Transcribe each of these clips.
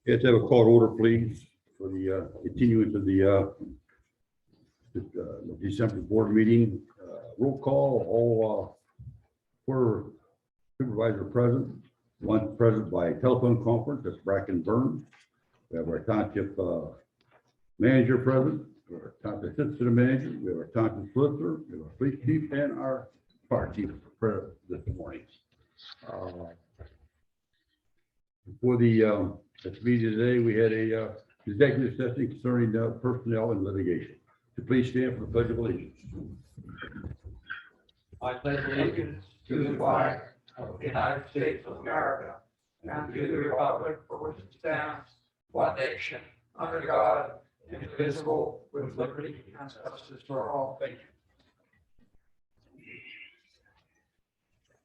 Let's have a call to order, please, for the continuance of the December board meeting. Roll call, all four supervisor present, one present by telephone conference, that's Bracken Burns. We have our township manager present, we have our township assistant manager, we have our township solicitor, we have our police chief, and our fire chief present this morning. For the this meeting today, we had a executive session concerning personnel and litigation. So please stand for the Pledge of Allegiance. I pledge allegiance to the flag of the United States of America and to the republic for which it stands, one nation, under God, indivisible, with liberty and justice for all. Thank you.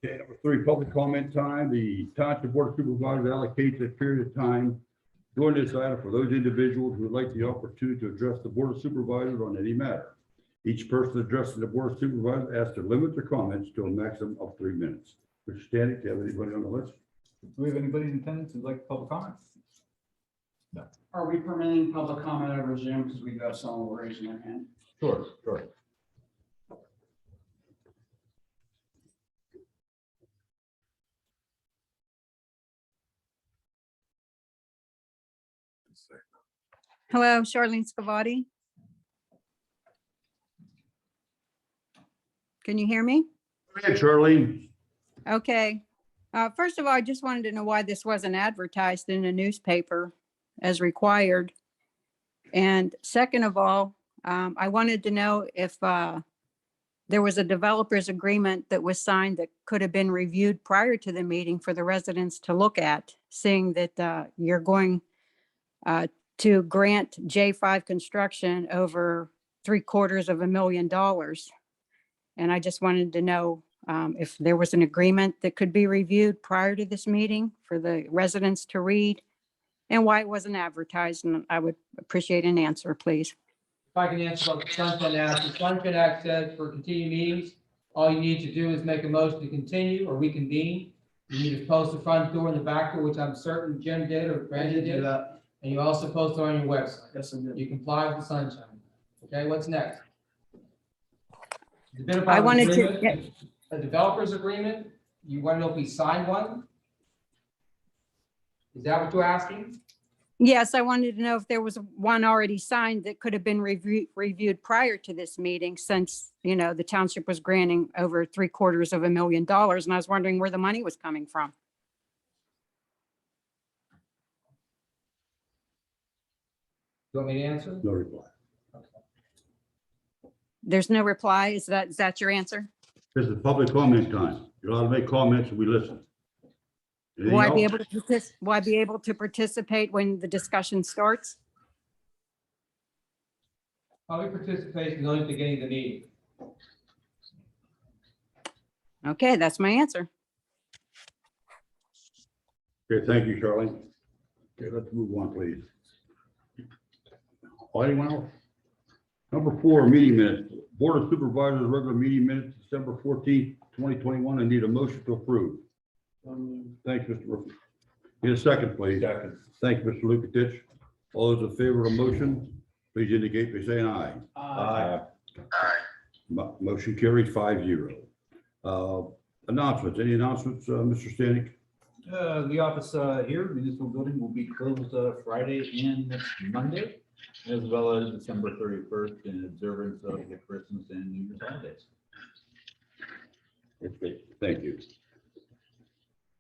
Okay, number 3, public comment time. The Township Board of Supervisors allocates a period of time during this item for those individuals who would like the opportunity to address the Board of Supervisors on any matter. Each person addressing the Board of Supervisors asked to limit their comments to a maximum of 3 minutes. Mr. Stanek, do you have anybody on the list? Do we have anybody in attendance who'd like public comment? No. Are we permitting public comment over Zoom because we have someone raising their hand? Sure, sure. Hello, Charlene Scavati. Can you hear me? Go ahead, Charlene. Okay. First of all, I just wanted to know why this wasn't advertised in a newspaper as required. And second of all, I wanted to know if there was a developer's agreement that was signed that could have been reviewed prior to the meeting for the residents to look at, seeing that you're going to grant J5 construction over $750,000. And I just wanted to know if there was an agreement that could be reviewed prior to this meeting for the residents to read and why it wasn't advertised. And I would appreciate an answer, please. If I can answer about the Sunshine Act, the Sunshine Act says for continued meetings, all you need to do is make a motion to continue or reconvene. You need to post the front door and the back door, which I'm certain Jim did or Brandon did. And you also post it on your website. Yes, I did. You comply with the Sunshine. Okay, what's next? There's been I about wanted to agreement, a developer's agreement. You want to know if we signed one? Is that what you're asking? Yes, I wanted to know if there was one already signed that could have been reviewed prior to this meeting, since, you know, the township was granting over $750,000. And I was wondering where the money was coming from. You want me to answer? No reply. There's no reply. Is that your answer? This is public comment time. You're allowed to make comments and we listen. Anything Will I be else? able to participate when the discussion starts? Public participation is only at the beginning of the meeting. Okay, that's my answer. Okay, thank you, Charlene. Okay, let's move on, please. Anyone else? Number 4, meeting minutes. Board of Supervisors, regular meeting minutes, December 14th, 2021. I need a motion to approve. Thanks, Mr. Murphy. Need a second, please. Second. Thank you, Mr. Lukatich. All those in favor of the motion, please indicate by saying aye. Aye. Motion carries 5-0. Announcements. Any announcements, Mr. Stanek? The office here, municipal building, will be closed Friday and next Monday, as well as December 31st in observance of the Christmas and New Year's holidays. Okay, thank you.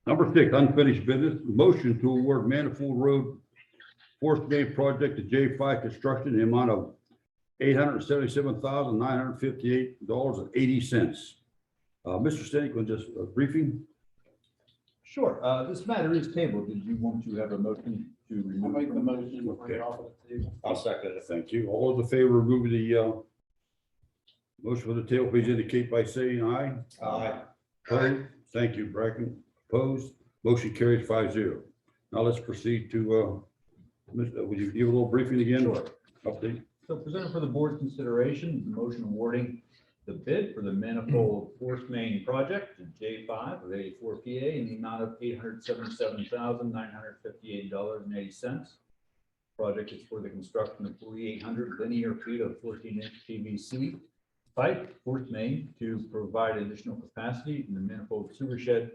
Number 6, unfinished business. Motion to award Manifold Road Forest Main Project to J5 Construction in the amount of $877,958.80. Mr. Stanek, on just a briefing. Sure. This matter is tabled. Did you want to have a motion to remove? I'll make the motion. Okay. Okay. I'll second it. Thank you. All those in favor of removing the motion for the table, please indicate by saying aye. Aye. Opposed? Thank you, Bracken. Opposed? Motion carries 5-0. Now let's proceed to, would you give a little briefing again? Sure. Update? So presented for the board's consideration, the motion awarding the bid for the Manifold Force Main project in J5 of 84 PA in the amount of $877,958.80. Project is for the construction of 4,800 linear feet of 14-inch PVC pipe force main to provide additional capacity in the Manifold sewer shed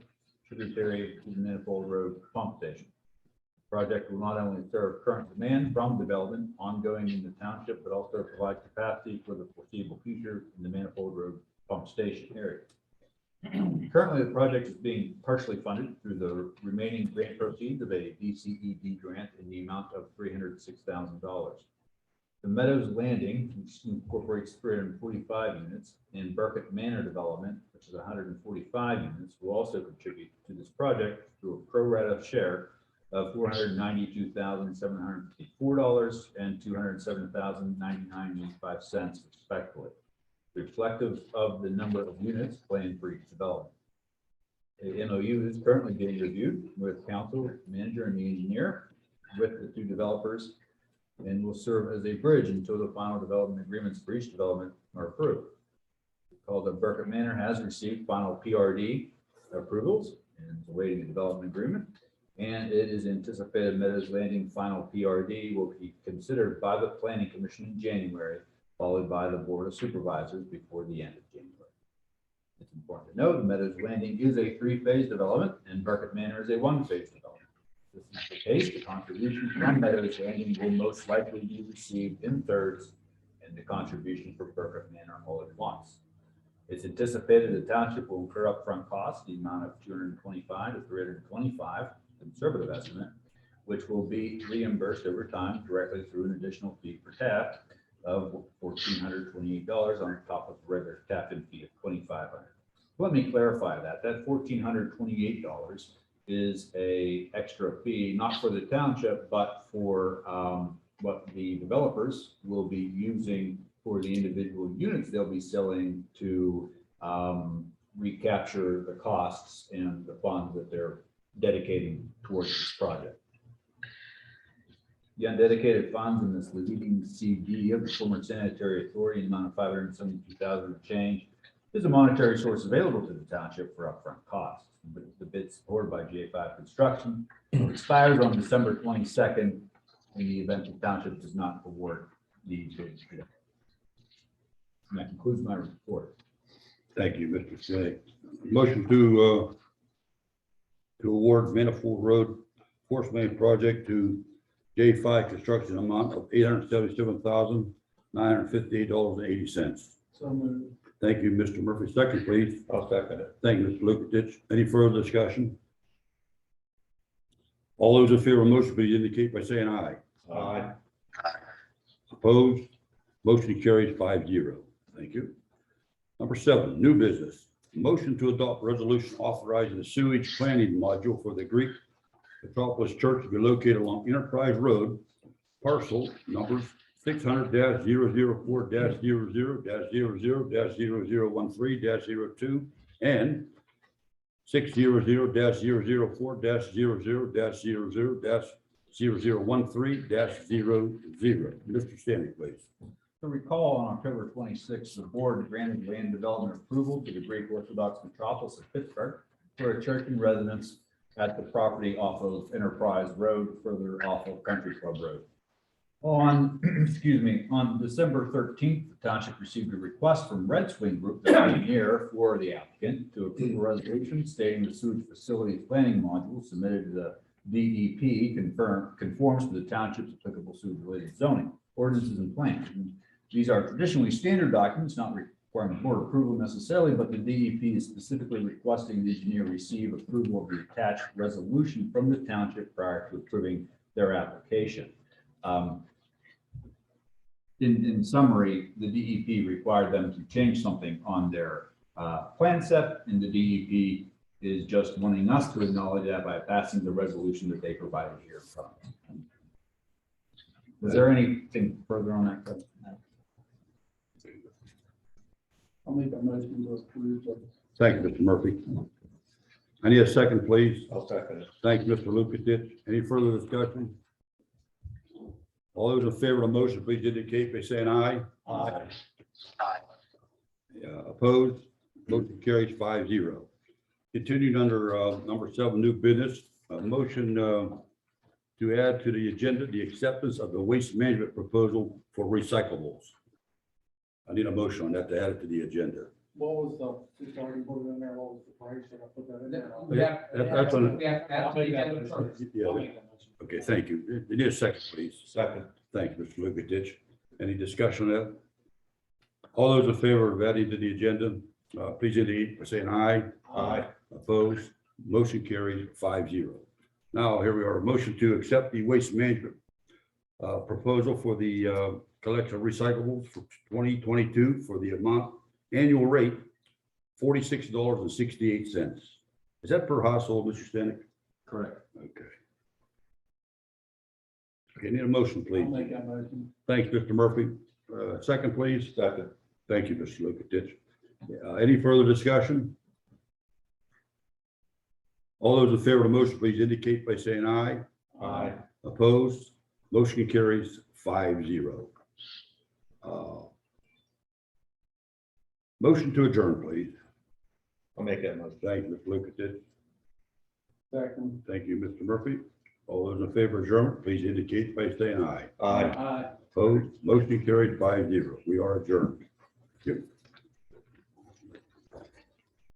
tributary to the Manifold Road pump station. Project will not only serve current demand from development ongoing in the township, but also provide capacity for the foreseeable future in the Manifold Road pump station area. Currently, the project is being partially funded through the remaining grant proceeds of a DCED grant in the amount of $306,000. The Meadows Landing, which incorporates 345 units, and Burkett Manor development, which is 145 units, will also contribute to this project through a pro rata share of $492,754 and $207,099.85 respectively, reflective of the number of units planned for each development. The MOU is currently being reviewed with council, manager, and the engineer with the two developers, and will serve as a bridge until the final development agreements for each development are approved. Recall that Burkett Manor has received final PRD approvals and is awaiting a development agreement. And it is anticipated Meadows Landing final PRD will be considered by the Planning Commission in January, followed by the Board of Supervisors before the end of January. It's important to note that Meadows Landing is a 3-phase development and Burkett Manor is a 1-phase development. If this is the case, the contribution from Meadows Landing will most likely be received in thirds, and the contribution from Burkett Manor all at once. It's anticipated the township will incur upfront costs, the amount of $225 to $325, conservative estimate, which will be reimbursed over time directly through an additional fee per tap of $1,428 on top of the regular tap-in fee of $2,500. Let me clarify that $1,428 is a extra fee, not for the township, but for what the developers will be using for the individual units they'll be selling to recapture the costs and the funds that they're dedicating towards this project. The undedicated funds in this leading CD of the former sanitary authority, in the amount of $572,000 and change, is a monetary source available to the township for upfront costs. But the bid supported by J5 Construction expires on December 22nd in the event the township does not award the bid. And that concludes my report. Thank you, Mr. Slay. Motion to award Manifold Road Force Main Project to J5 Construction amount of $877,958.80. So moved. Thank you, Mr. Murphy. Second, please. I'll second it. Thank you, Mr. Lukasich. Any further discussion? All those in favor of the motion, please indicate by saying aye. Aye. Opposed? Motion carries 5-0. Thank you. Number 7, new business. Motion to adopt resolution authorizing the sewage planning module for the Greek Topless Church to be located along Enterprise Road, parcel numbers 600-00-4-00-00-0013-02 and 600-00-4-00-0013-00. Mr. Stanley, please. To recall, on October 26th, the board granted land development approval to the Greek Orthodox Metropolis of Pittsburgh for a church and residence at the property off of Enterprise Road, further off of Country Club Road. On, on December 13th, the township received a request from Red Swing Group, the engineer for the applicant, to approve a resolution stating the sewage facilities planning module submitted to the DEP conforms to the township's applicable sewage-related zoning ordinances and plans. And these are traditionally standard documents, not requiring board approval necessarily, but the DEP is specifically requesting the engineer receive approval of the attached resolution from the township prior to approving their application. In summary, the DEP required them to change something on their plan set, and the DEP is just wanting us to acknowledge that by passing the resolution that they provided here from us. Was there anything further on that? I'll make a motion to approve. Thank you, Mr. Murphy. I need a second, please. I'll second it. Thank you, Mr. Lukasich. Any further discussion? All those in favor of the motion, please indicate by saying aye. Aye. Opposed? Motion carries 5-0. Continuing under number 7, new business, a motion to add to the agenda the acceptance of the waste management proposal for recyclables. I need a motion on that to add it to the agenda. What was the, just already put it in there, what was the price, and I put that in there? We have- That's on it. we have to add to the agenda first. Yeah, okay, thank you. You need a second, please. Second. Thank you, Mr. Lukatich. Any discussion on that? All those in favor of adding to the agenda, please indicate by saying aye. Aye. Opposed? Motion carries 5-0. Now, here we are, a motion to accept the waste management proposal for the collection of recyclables for 2022 for the annual rate, $46.68. Is that per household, Mr. Stanek? Correct. Okay. Okay, need a motion, I'll please. make that motion. Thanks, Mr. Murphy. Second, please. Second. Thank you, Mr. Lukatich. Any further discussion? All those in favor of the motion, please indicate by saying aye. Aye. Opposed? Motion carries 5-0. Motion to adjourn, please. I'll make that motion. Thank you, Mr. Lukatich. Second. Thank you, Mr. Murphy. All those in favor of adjournment, please indicate by saying aye. Aye. Aye. Opposed? Motion carried 5-0. We are adjourned. Thank you.